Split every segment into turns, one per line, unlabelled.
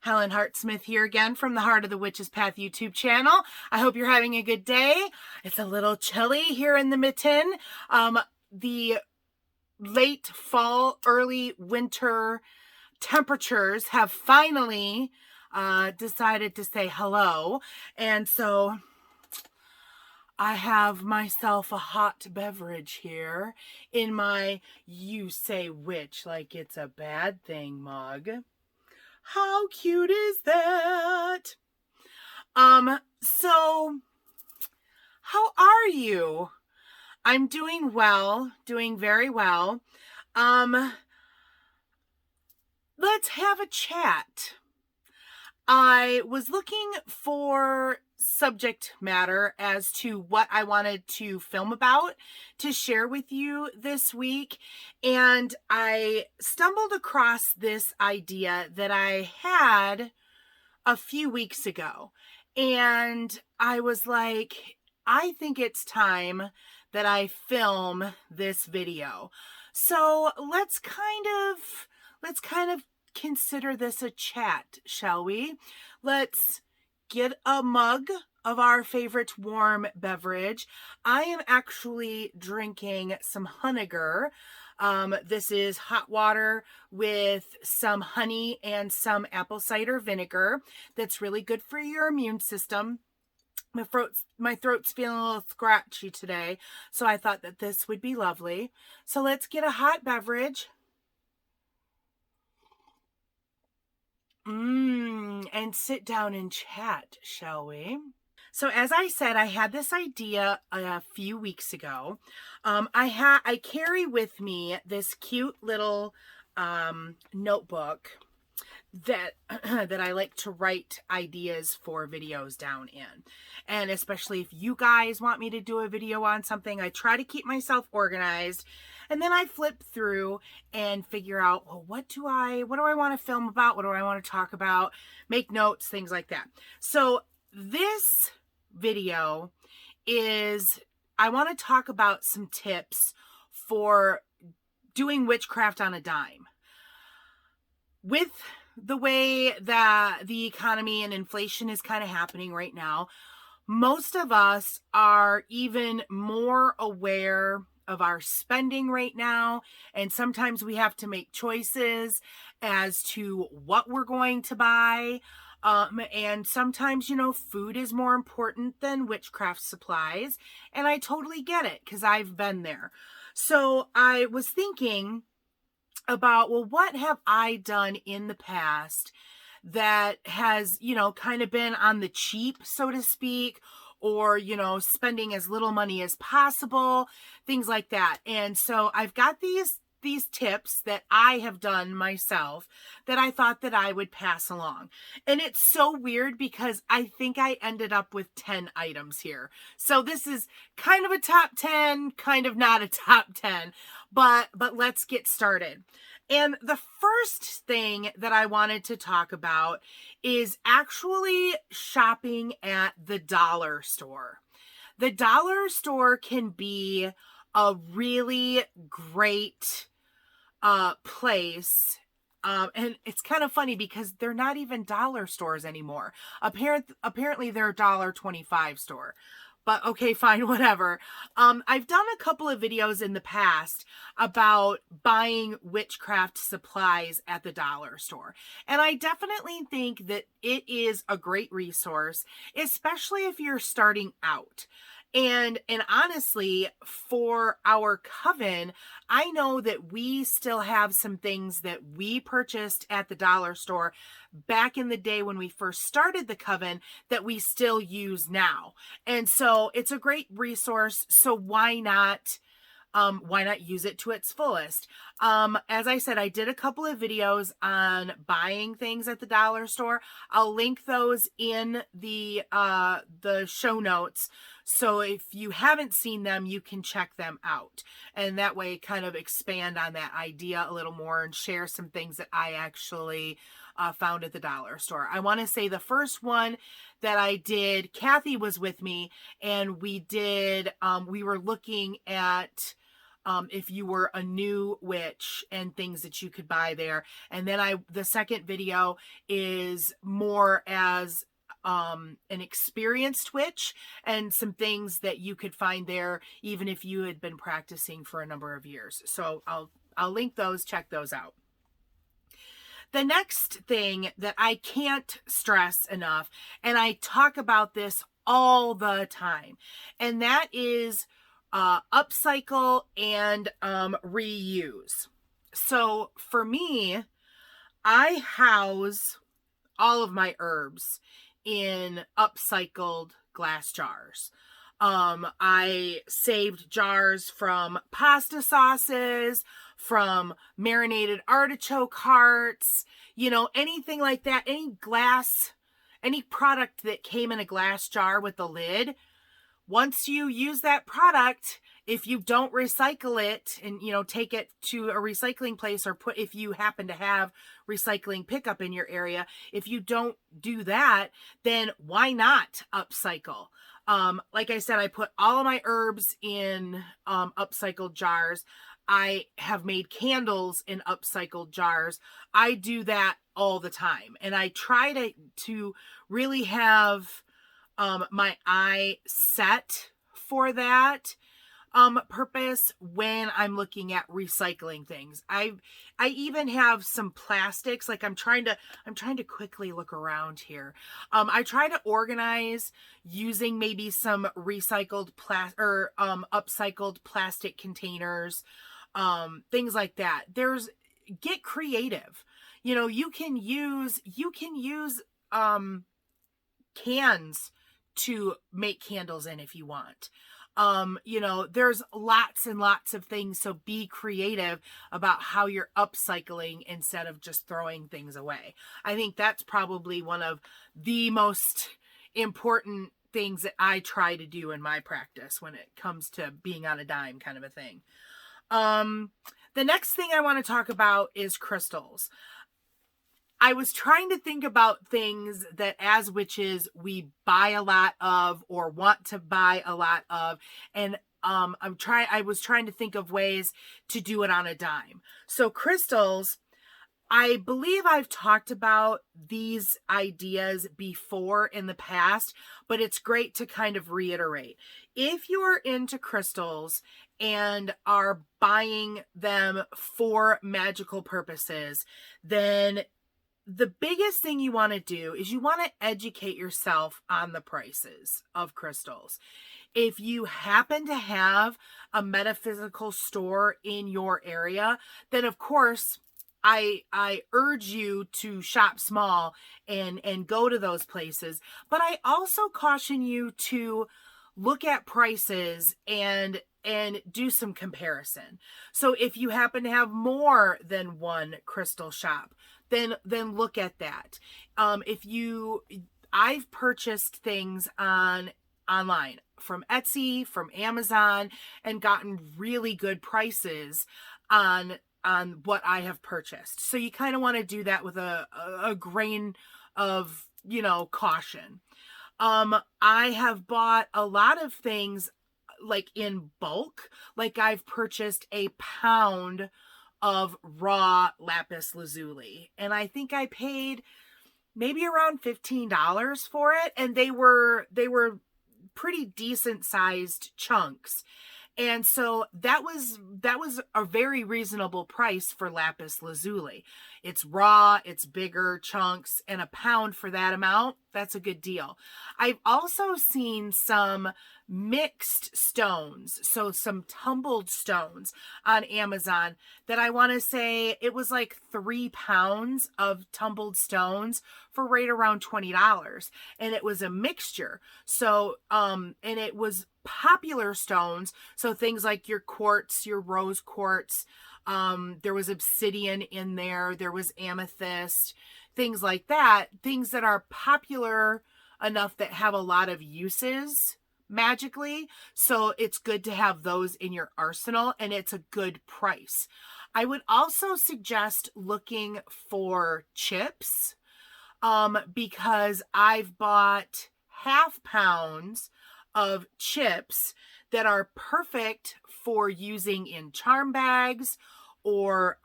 Helen Hartsmith here again from the Heart of the Witch's Path YouTube channel. I hope you're having a good day. It's a little chilly here in the mitten. The late fall, early winter temperatures have finally decided to say hello. And so I have myself a hot beverage here in my "You Say Witch Like It's a Bad Thing" mug. How cute is that? So how are you? I'm doing well, doing very well. Let's have a chat. I was looking for subject matter as to what I wanted to film about to share with you this week, and I stumbled across this idea that I had a few weeks ago, and I was like, I think it's time that I film this video. So let's kind of consider this a chat, shall we? Let's get a mug of our favorite warm beverage. I am actually drinking some Honegar. This is hot water with some honey and some apple cider vinegar. That's really good for your immune system. My throat's feeling a little scratchy today, so I thought that this would be lovely. So let's get a hot beverage. And sit down and chat, shall we? So as I said, I had this idea a few weeks ago. I carry with me this cute little notebook that I like to write ideas for videos down in. And especially if you guys want me to do a video on something, I try to keep myself organized. And then I flip through and figure out, well, what do I want to film about? What do I want to talk about? Make notes, things like that. So this video is, I want to talk about some tips for doing witchcraft on a dime. With the way that the economy and inflation is kind of happening right now, most of us are even more aware of our spending right now, and sometimes we have to make choices as to what we're going to buy, and sometimes, food is more important than witchcraft supplies, and I totally get it because I've been there. So I was thinking about, well, what have I done in the past that has, kind of been on the cheap, so to speak, or, spending as little money as possible, things like that. And so I've got these tips that I have done myself that I thought that I would pass along. And it's so weird because I think I ended up with 10 items here. So this is kind of a top 10, kind of not a top 10, but let's get started. And the first thing that I wanted to talk about is actually shopping at the dollar store. The dollar store can be a really great place. And it's kind of funny because they're not even dollar stores anymore. Apparently they're $1.25 store. But okay, fine, whatever. I've done a couple of videos in the past about buying witchcraft supplies at the dollar store. And I definitely think that it is a great resource, especially if you're starting out. And honestly, for our coven, I know that we still have some things that we purchased at the dollar store back in the day when we first started the coven that we still use now. And so it's a great resource. So why not use it to its fullest? As I said, I did a couple of videos on buying things at the dollar store. I'll link those in the show notes. So if you haven't seen them, you can check them out. And that way kind of expand on that idea a little more and share some things that I actually found at the dollar store. I want to say the first one that I did, Kathy was with me, and we were looking at if you were a new witch and things that you could buy there. And then the second video is more as an experienced witch and some things that you could find there even if you had been practicing for a number of years. So I'll link those, check those out. The next thing that I can't stress enough, and I talk about this all the time, and that is upcycle and reuse. So for me, I house all of my herbs in upcycled glass jars. I saved jars from pasta sauces, from marinated artichoke hearts, anything like that, any product that came in a glass jar with the lid. Once you use that product, if you don't recycle it and, take it to a recycling place, or if you happen to have recycling pickup in your area, if you don't do that, then why not upcycle? Like I said, I put all of my herbs in upcycled jars. I have made candles in upcycled jars. I do that all the time. And I try to really have my eye set for that purpose when I'm looking at recycling things. I even have some plastics. Like I'm trying to quickly look around here. I try to organize using maybe some recycled upcycled plastic containers, things like that. Get creative. You can use cans to make candles in if you want. There's lots and lots of things. So be creative about how you're upcycling instead of just throwing things away. I think that's probably one of the most important things that I try to do in my practice when it comes to being on a dime kind of a thing. The next thing I want to talk about is crystals. I was trying to think about things that as witches we buy a lot of or want to buy a lot of, and I was trying to think of ways to do it on a dime. So crystals, I believe I've talked about these ideas before in the past, but it's great to kind of reiterate. If you are into crystals and are buying them for magical purposes, then the biggest thing you want to do is you want to educate yourself on the prices of crystals. If you happen to have a metaphysical store in your area, then of course I urge you to shop small and go to those places. But I also caution you to look at prices and do some comparison. So if you happen to have more than one crystal shop, then look at that. I've purchased things online from Etsy, from Amazon, and gotten really good prices on what I have purchased. So you kind of want to do that with a grain of, caution. I have bought a lot of things like in bulk. Like I've purchased a pound of raw lapis lazuli, and I think I paid maybe around $15 for it, and they were pretty decent sized chunks. And so that was a very reasonable price for lapis lazuli. It's raw, it's bigger chunks, and a pound for that amount, that's a good deal. I've also seen some mixed stones, so some tumbled stones on Amazon that I want to say it was like 3 pounds of tumbled stones for right around $20. And it was a mixture. So, and it was popular stones. So things like your quartz, your rose quartz, there was obsidian in there. There was amethyst, things like that. Things that are popular enough that have a lot of uses magically. So it's good to have those in your arsenal, and it's a good price. I would also suggest looking for chips, because I've bought 1/2 pounds of chips that are perfect for using in charm bags, or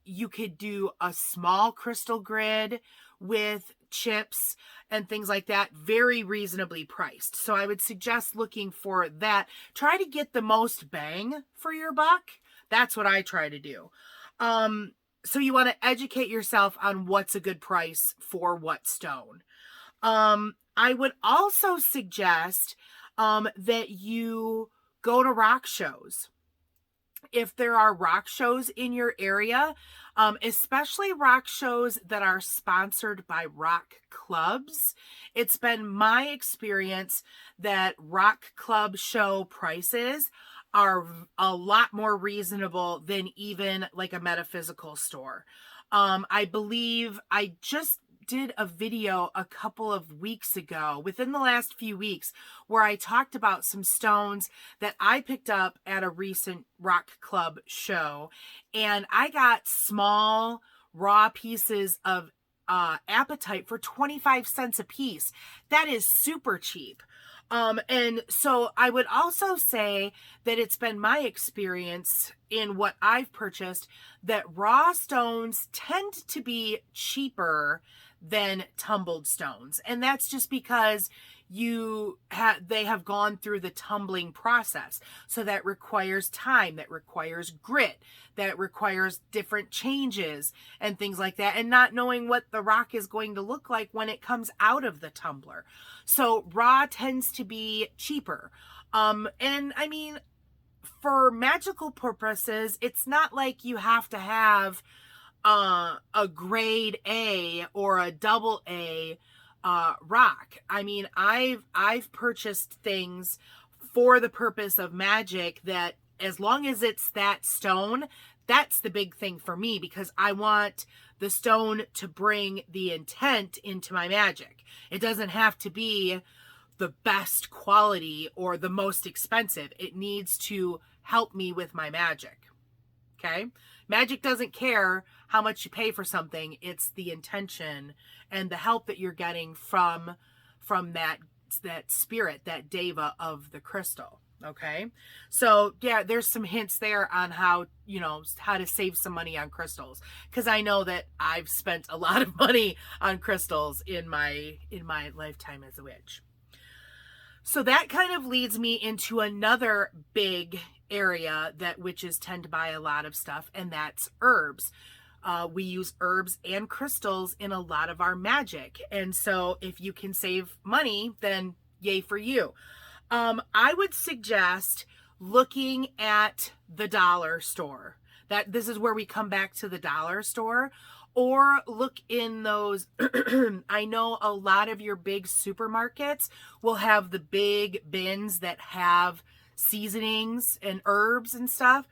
you could do a small crystal grid with chips and things like that, very reasonably priced. So I would suggest looking for that. Try to get the most bang for your buck. That's what I try to do. So you want to educate yourself on what's a good price for what stone. I would also suggest that you go to rock shows. If there are rock shows in your area, especially rock shows that are sponsored by rock clubs, it's been my experience that rock club show prices are a lot more reasonable than even like a metaphysical store. I believe I just did a video a couple of weeks ago, within the last few weeks, where I talked about some stones that I picked up at a recent rock club show. And I got small raw pieces of apatite for 25 cents a piece. That is super cheap. And so I would also say that it's been my experience in what I've purchased that raw stones tend to be cheaper than tumbled stones. And that's just because they have gone through the tumbling process. So that requires time, that requires grit, that requires different changes and things like that, and not knowing what the rock is going to look like when it comes out of the tumbler. So raw tends to be cheaper. And I mean, for magical purposes, it's not like you have to have a grade A or a double A rock. I mean, I've purchased things for the purpose of magic that, as long as it's that stone, that's the big thing for me, because I want the stone to bring the intent into my magic. It doesn't have to be the best quality or the most expensive. It needs to help me with my magic. Okay? Magic doesn't care how much you pay for something. It's the intention and the help that you're getting from that spirit, that deva of the crystal. Okay. So yeah, there's some hints there on how to save some money on crystals. Cause I know that I've spent a lot of money on crystals in my lifetime as a witch. So that kind of leads me into another big area that witches tend to buy a lot of stuff, and that's herbs. We use herbs and crystals in a lot of our magic. And so if you can save money, then yay for you. I would suggest looking at the dollar store. This is where we come back to the dollar store, or look in those. I know a lot of your big supermarkets will have the big bins that have seasonings and herbs and stuff.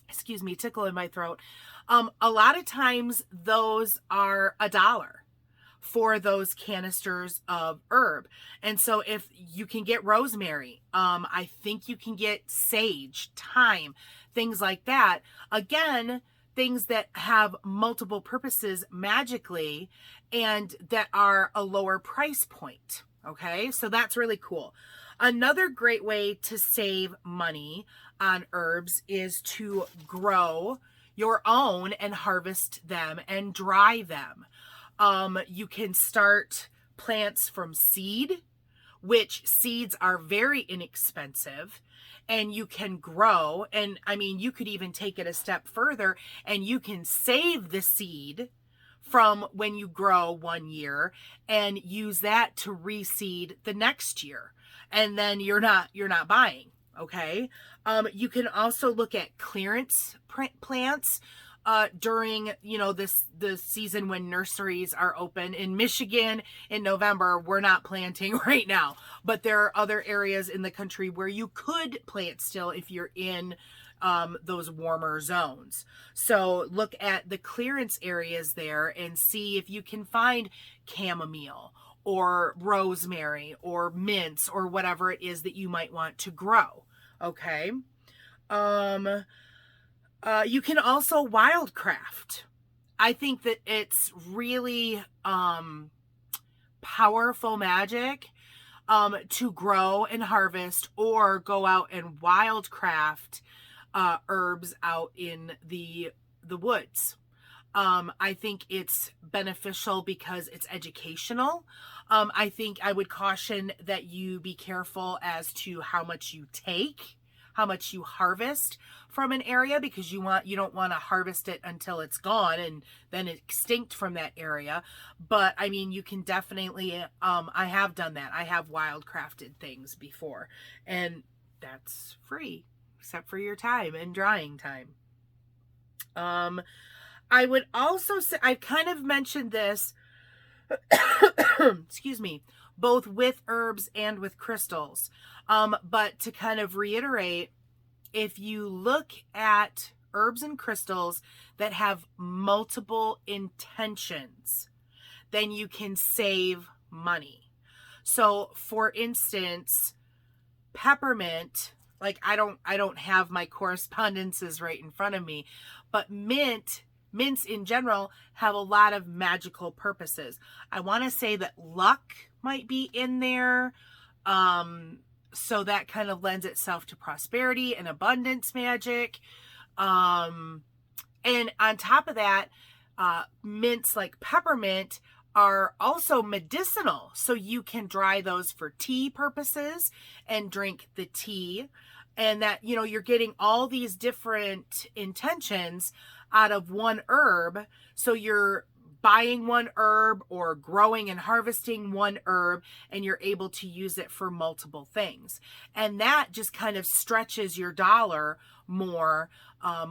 Excuse me, tickle in my throat. A lot of times those are $1 for those canisters of herb. And so if you can get rosemary, I think you can get sage, thyme, things like that. Again, things that have multiple purposes magically and that are a lower price point. Okay, so that's really cool. Another great way to save money on herbs is to grow your own and harvest them and dry them. You can start plants from seed, which seeds are very inexpensive, and you can grow. And I mean, you could even take it a step further and you can save the seed from when you grow 1 year and use that to reseed the next year. And then you're not buying. Okay. You can also look at clearance plants during the season when nurseries are open. In Michigan in November, we're not planting right now, but there are other areas in the country where you could plant still if you're in those warmer zones. So look at the clearance areas there and see if you can find chamomile or rosemary or mints or whatever it is that you might want to grow. Okay. You can also wildcraft. I think that it's really powerful magic. to grow and harvest or go out and wildcraft herbs out in the woods. I think it's beneficial because it's educational. I think I would caution that you be careful as to how much you take, how much you harvest from an area, because you don't want to harvest it until it's gone and then extinct from that area. But I mean, you can definitely, I have done that. I have wildcrafted things before, and that's free, except for your time and drying time. I would also say, I've kind of mentioned this, excuse me, both with herbs and with crystals. But to kind of reiterate, if you look at herbs and crystals that have multiple intentions, then you can save money. So for instance, peppermint, like I don't have my correspondences right in front of me, but mints in general have a lot of magical purposes. I want to say that luck might be in there. So that kind of lends itself to prosperity and abundance magic. And on top of that, mints like peppermint are also medicinal. So you can dry those for tea purposes and drink the tea. And that, you're getting all these different intentions out of one herb. So you're buying one herb or growing and harvesting one herb, and you're able to use it for multiple things. And that just kind of stretches your dollar more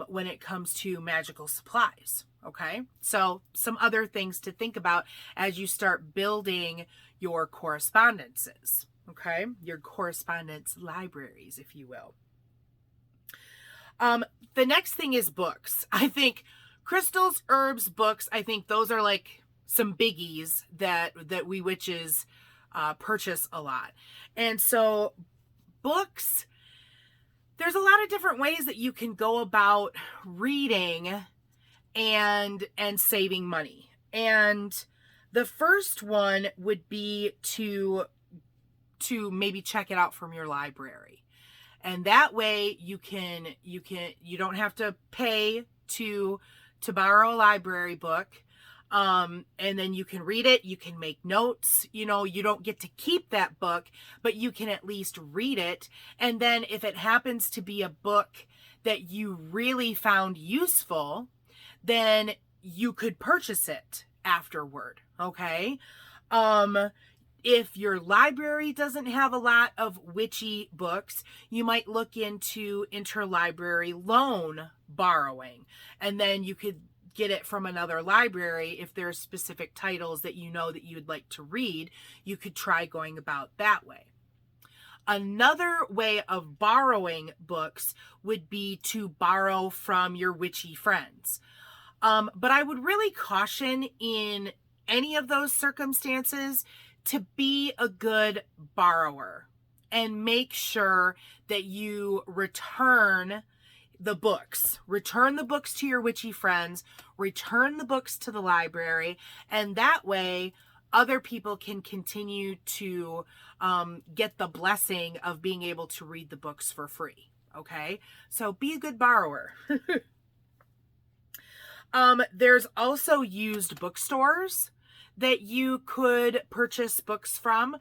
when it comes to magical supplies. Okay, so some other things to think about as you start building your correspondences. Okay, your correspondence libraries, if you will. The next thing is books. I think crystals, herbs, books, I think those are like some biggies that we witches purchase a lot. And so books, there's a lot of different ways that you can go about reading and saving money. And the first one would be to maybe check it out from your library. And that way you don't have to pay to borrow a library book. And then you can read it, you can make notes, you don't get to keep that book, but you can at least read it. And then if it happens to be a book that you really found useful, then you could purchase it afterward. Okay. If your library doesn't have a lot of witchy books, you might look into interlibrary loan borrowing, and then you could get it from another library. If there are specific titles that that you would like to read, you could try going about that way. Another way of borrowing books would be to borrow from your witchy friends. But I would really caution in any of those circumstances to be a good borrower and make sure that you return the books to your witchy friends, return the books to the library, and that way other people can continue to get the blessing of being able to read the books for free. Okay, so be a good borrower. There's also used bookstores that you could purchase books from.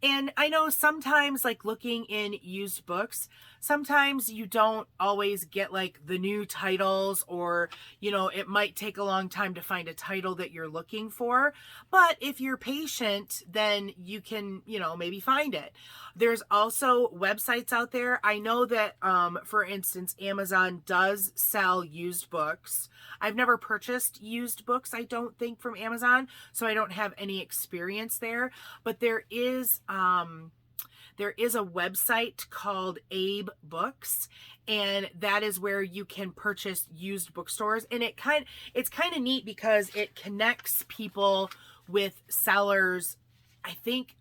And I know sometimes, like looking in used books, sometimes you don't always get like the new titles, or it might take a long time to find a title that you're looking for. But if you're patient, then you can maybe find it. There's also websites out there. I know that for instance, Amazon does sell used books. I've never purchased used books, I don't think, from Amazon, so I don't have any experience there. But there is a website called Abe Books, and that is where you can purchase used bookstores. And it's kind of neat because it connects people with sellers. I think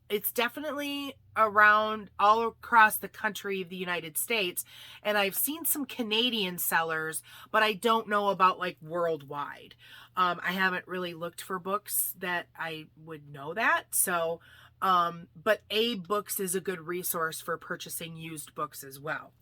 it's definitely around all across the country of the United States. And I've seen some Canadian sellers, but I don't know about like worldwide. I haven't really looked for books that I would know that. So But Books is a good resource for purchasing used books as well.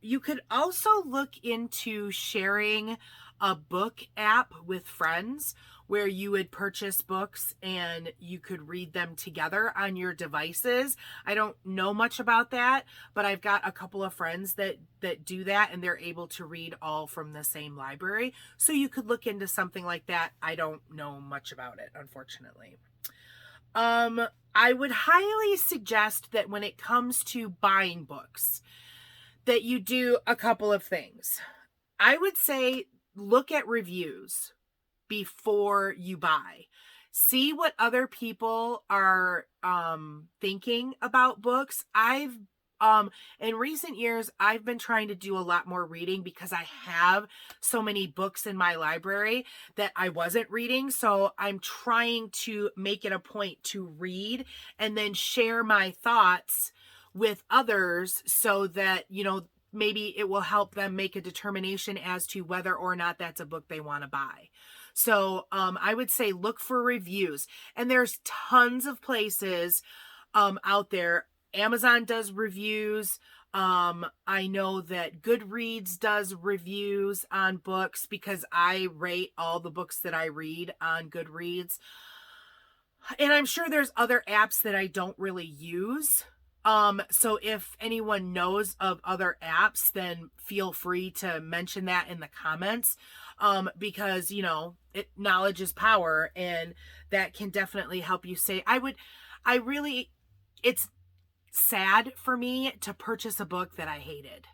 You could also look into sharing a book app with friends where you would purchase books and you could read them together on your devices. I don't know much about that, but I've got a couple of friends that do that, and they're able to read all from the same library. So you could look into something like that. I don't know much about it, unfortunately. I would highly suggest that when it comes to buying books, that you do a couple of things. I would say look at reviews before you buy. See what other people are thinking about books. In recent years, I've been trying to do a lot more reading because I have so many books in my library that I wasn't reading. So I'm trying to make it a point to read and then share my thoughts with others so that, maybe it will help them make a determination as to whether or not that's a book they want to buy. So I would say look for reviews. And there's tons of places out there. Amazon does reviews. I know that Goodreads does reviews on books because I rate all the books that I read on Goodreads. And I'm sure there's other apps that I don't really use. So if anyone knows of other apps, then feel free to mention that in the comments. Because, knowledge is power, and that can definitely help you say, it's sad for me to purchase a book that I hated,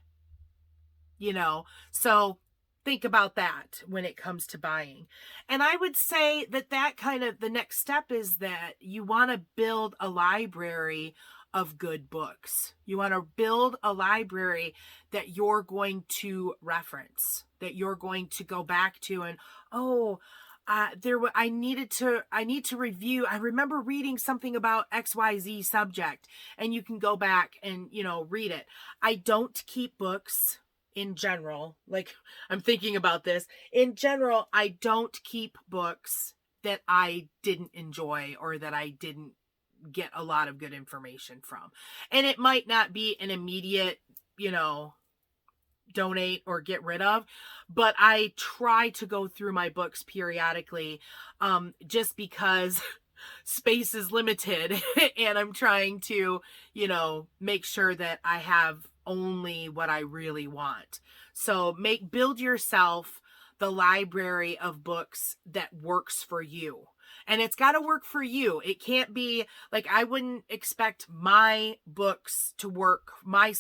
so think about that when it comes to buying. And I would say that kind of the next step is that you want to build a library of good books. You want to build a library that you're going to reference, that you're going to go back to, and I need to review. I remember reading something about XYZ subject, and you can go back and, read it. I don't keep books in general. Like, I'm thinking about this. In general, I don't keep books that I didn't enjoy or that I didn't get a lot of good information from. And it might not be an immediate, donate or get rid of, but I try to go through my books periodically, just because space is limited and I'm trying to, make sure that I have only what I really want. So build yourself the library of books that works for you. And it's got to work for you. It can't be like, I wouldn't expect my books to work, my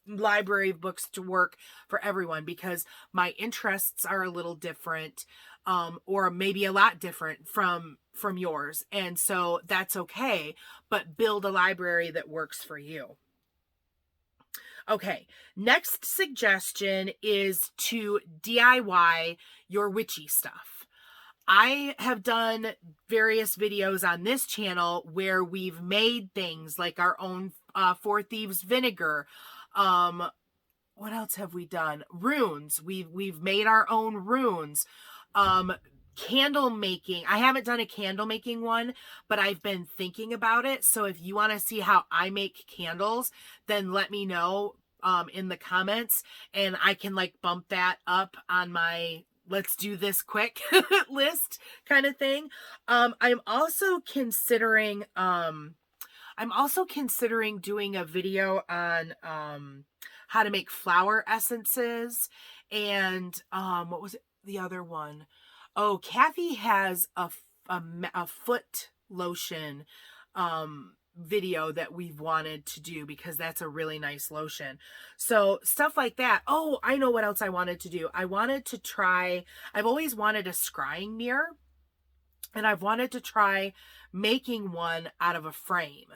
library of books to work for everyone, because my interests are a little different, or maybe a lot different from yours. And so that's okay, but build a library that works for you. Okay, next suggestion is to DIY your witchy stuff. I have done various videos on this channel where we've made things like our own Four Thieves vinegar. What else have we done? Runes. We've made our own runes. Candle making. I haven't done a candle making one, but I've been thinking about it. So if you want to see how I make candles, then let me know in the comments, and I can bump that up on my let's do this quick list kind of thing. I'm also considering doing a video on how to make flower essences, and what was it, the other one? Oh, Kathy has a foot lotion video that we've wanted to do because that's a really nice lotion. So stuff like that. Oh, I know what else I wanted to do. I've always wanted a scrying mirror, and I've wanted to try making one out of a frame.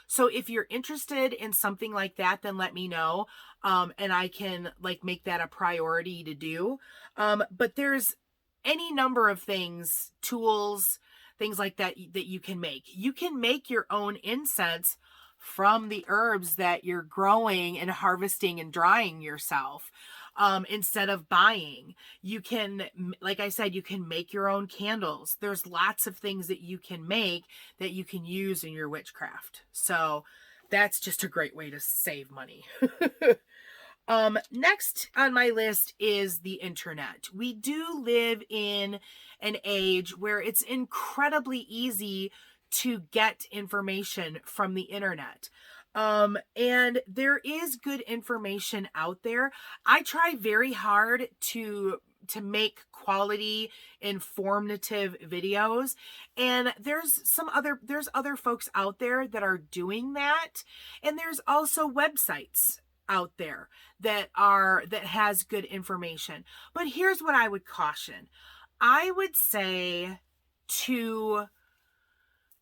So if you're interested in something like that, then let me know. And I can make that a priority to do. But there's any number of things, tools, things like that you can make. You can make your own incense from the herbs that you're growing and harvesting and drying yourself. instead of buying. You can, like I said, you can make your own candles. There's lots of things that you can make that you can use in your witchcraft. So that's just a great way to save money. Next on my list is the internet. We do live in an age where it's incredibly easy to get information from the internet. And there is good information out there. I try very hard to make quality, informative videos. And there's other folks out there that are doing that. And there's also websites out there that has good information. But here's what I would caution. I would say to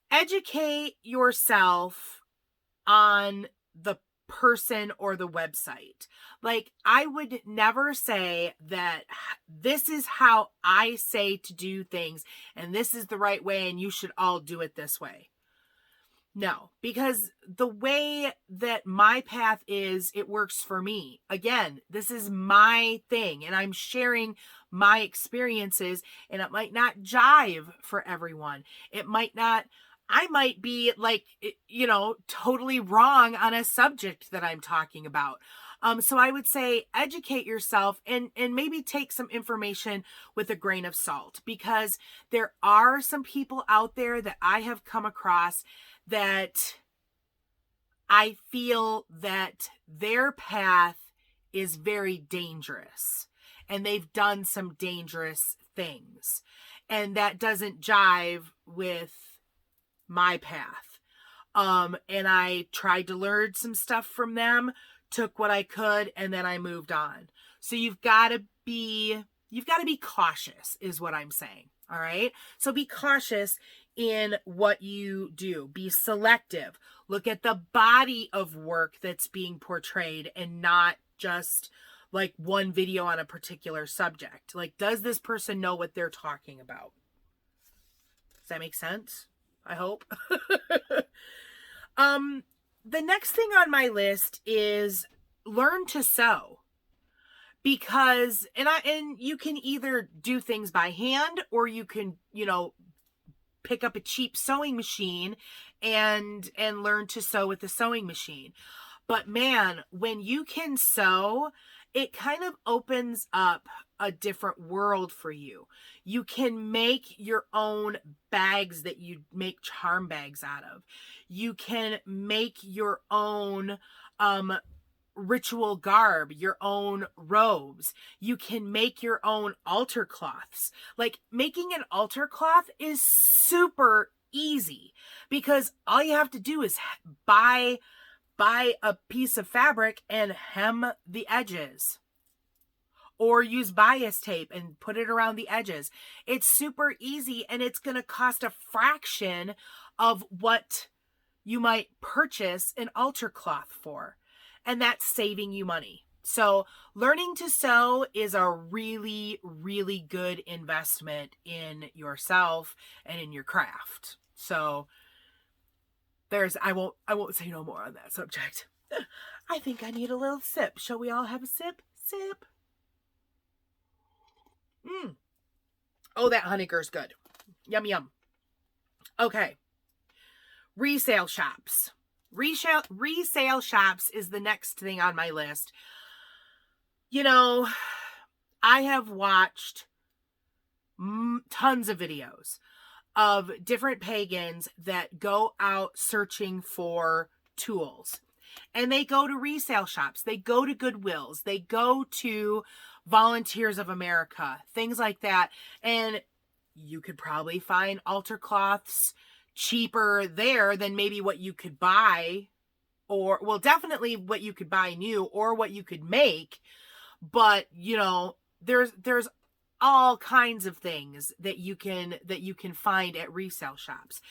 educate yourself on the person or the website. Like, I would never say that this is how I say to do things and this is the right way and you should all do it this way. No, because the way that my path is, it works for me. Again, this is my thing and I'm sharing my experiences, and it might not jive for everyone. I might be like, totally wrong on a subject that I'm talking about. So I would say educate yourself and maybe take some information with a grain of salt, because there are some people out there that I have come across that I feel that their path is very dangerous and they've done some dangerous things, and that doesn't jive with my path. And I tried to learn some stuff from them, took what I could, and then I moved on. So you've got to be cautious is what I'm saying. All right. So be cautious in what you do. Be selective. Look at the body of work that's being portrayed and not just like one video on a particular subject. Like, does this person know what they're talking about? Does that make sense? I hope. The next thing on my list is learn to sew. Because, and you can either do things by hand, or you can, pick up a cheap sewing machine and learn to sew with the sewing machine. But man, when you can sew, it kind of opens up a different world for you. You can make your own bags that you make charm bags out of. You can make your own ritual garb, your own robes. You can make your own altar cloths. Like, making an altar cloth is super easy, because all you have to do is buy a piece of fabric and hem the edges, or use bias tape and put it around the edges. It's super easy, and it's going to cost a fraction of what you might purchase an altar cloth for. And that's saving you money. So learning to sew is a really, really good investment in yourself and in your craft. So I won't say no more on that subject. I think I need a little sip. Shall we all have a sip? Sip. Oh, that Honeygir's good. Yum, yum. Okay. Resale shops. Resale shops is the next thing on my list. I have watched tons of videos of different pagans that go out searching for tools. And they go to resale shops. They go to Goodwills. They go to Volunteers of America, things like that. And you could probably find altar cloths cheaper there than maybe what you could buy, or, well, definitely what you could buy new or what you could make. But, there's all kinds of things that you can find at resale shops.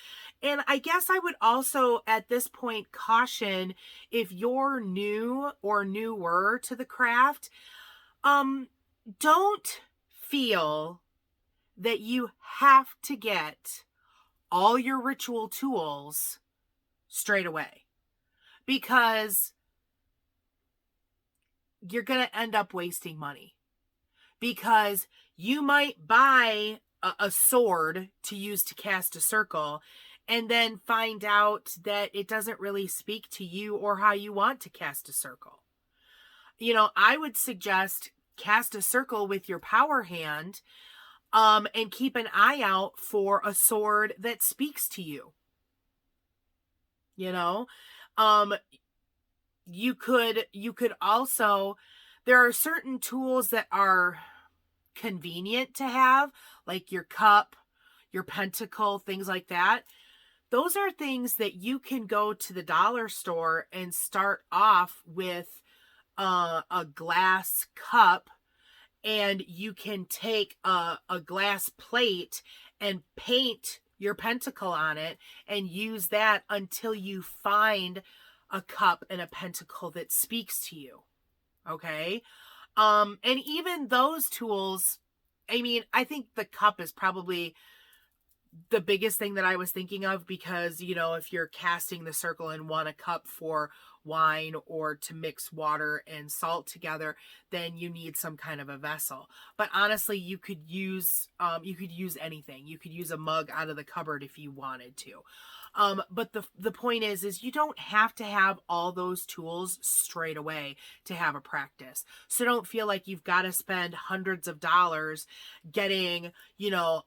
And I guess I would also at this point caution, if you're new or newer to the craft, don't feel that you have to get all your ritual tools straight away, because you're going to end up wasting money, because you might buy a sword to use to cast a circle and then find out that it doesn't really speak to you or how you want to cast a circle. You know, I would suggest cast a circle with your power hand, and keep an eye out for a sword that speaks to you. You know, you could also, there are certain tools that are convenient to have, like your cup, your pentacle, things like that. Those are things that you can go to the dollar store and start off with a glass cup, and you can take a glass plate and paint your pentacle on it and use that until you find a cup and a pentacle that speaks to you. Okay? And even those tools, I mean, I think the cup is probably the biggest thing that I was thinking of, because, you know, if you're casting the circle and want a cup for wine or to mix water and salt together, then you need some kind of a vessel. But honestly, you could use anything. You could use a mug out of the cupboard if you wanted to. But the point is you don't have to have all those tools straight away to have a practice. So don't feel like you've got to spend hundreds of dollars getting, you know,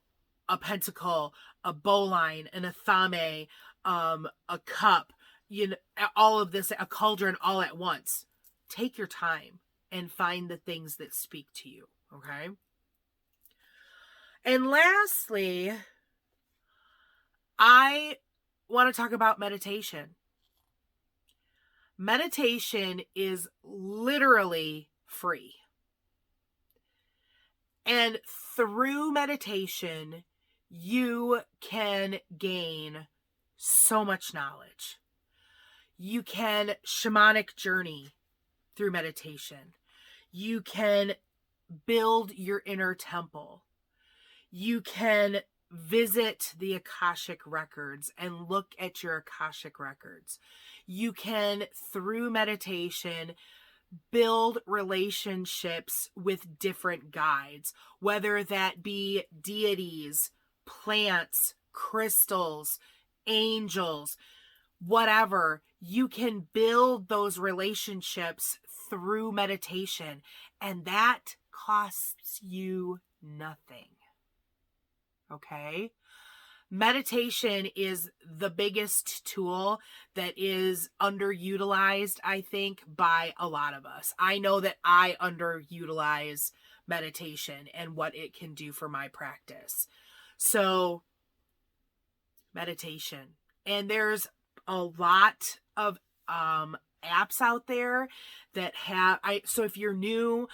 a pentacle, a bowline, an athame, a cup, you know, all of this, a cauldron, all at once. Take your time and find the things that speak to you. Okay. And lastly, I want to talk about meditation. Meditation is literally free. And through meditation, you can gain so much knowledge. You can shamanic journey through meditation. You can build your inner temple. You can visit the Akashic records and look at your Akashic records. You can, through meditation, build relationships with different guides, whether that be deities, plants, crystals, angels, whatever. You can build those relationships through meditation, and that costs you nothing. Okay? Meditation is the biggest tool that is underutilized, I think, by a lot of us. I know that I underutilize meditation and what it can do for my practice. So, meditation. And there's a lot of apps out there that have, so if you're new,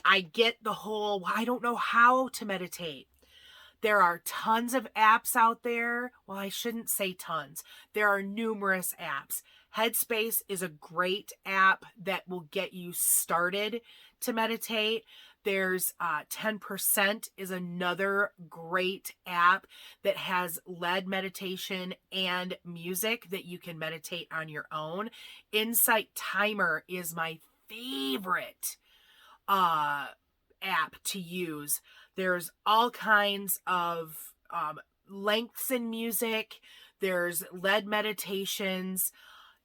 I get the whole, I don't know how to meditate. There are tons of apps out there. Well, I shouldn't say tons. There are numerous apps. Headspace is a great app that will get you started to meditate. There's 10% is another great app that has led meditation and music that you can meditate on your own. Insight Timer is my favorite app to use. There's all kinds of lengths in music. There's led meditations.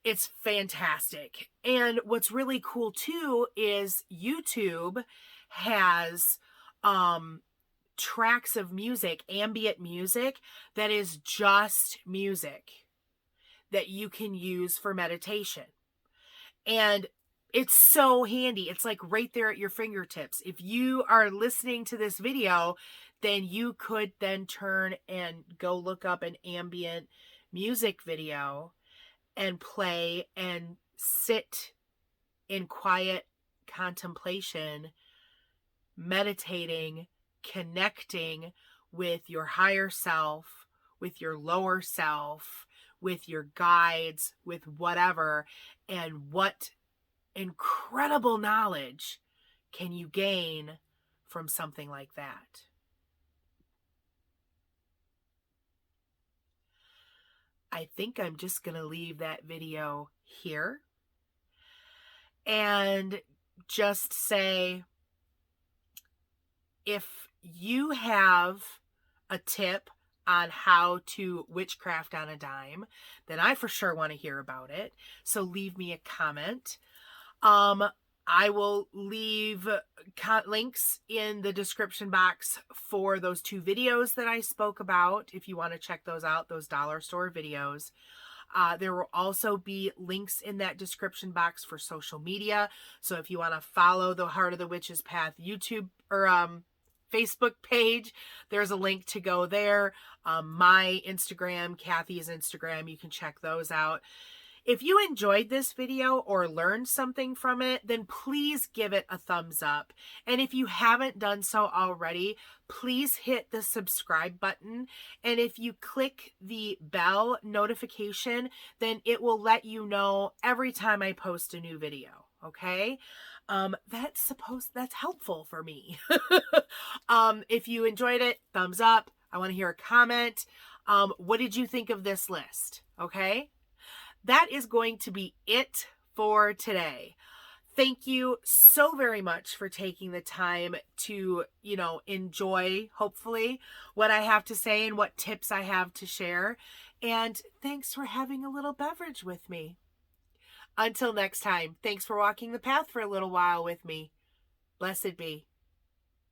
It's fantastic. And what's really cool too is YouTube has tracks of music, ambient music, that is just music that you can use for meditation. And it's so handy. It's like right there at your fingertips. If you are listening to this video, then you could then turn and go look up an ambient music video and play and sit in quiet contemplation, meditating, connecting with your higher self, with your lower self, with your guides, with whatever, and what incredible knowledge can you gain from something like that? I think I'm just going to leave that video here. And just say, if you have a tip on how to witchcraft on a dime, then I for sure want to hear about it. So leave me a comment. I will leave links in the description box for those 2 videos that I spoke about. If you want to check those out, those dollar store videos. There will also be links in that description box for social media. So if you want to follow the Heart of the Witch's Path YouTube or Facebook page, there's a link to go there. My Instagram, Kathy's Instagram, you can check those out. If you enjoyed this video or learned something from it, then please give it a thumbs up. And if you haven't done so already, please hit the subscribe button. And if you click the bell notification, then it will let you know every time I post a new video. Okay? That's helpful for me. If you enjoyed it, thumbs up. I want to hear a comment. What did you think of this list? Okay? That is going to be it for today. Thank you so very much for taking the time to, enjoy, hopefully, what I have to say and what tips I have to share. And thanks for having a little beverage with me. Until next time, thanks for walking the path for a little while with me. Blessed be.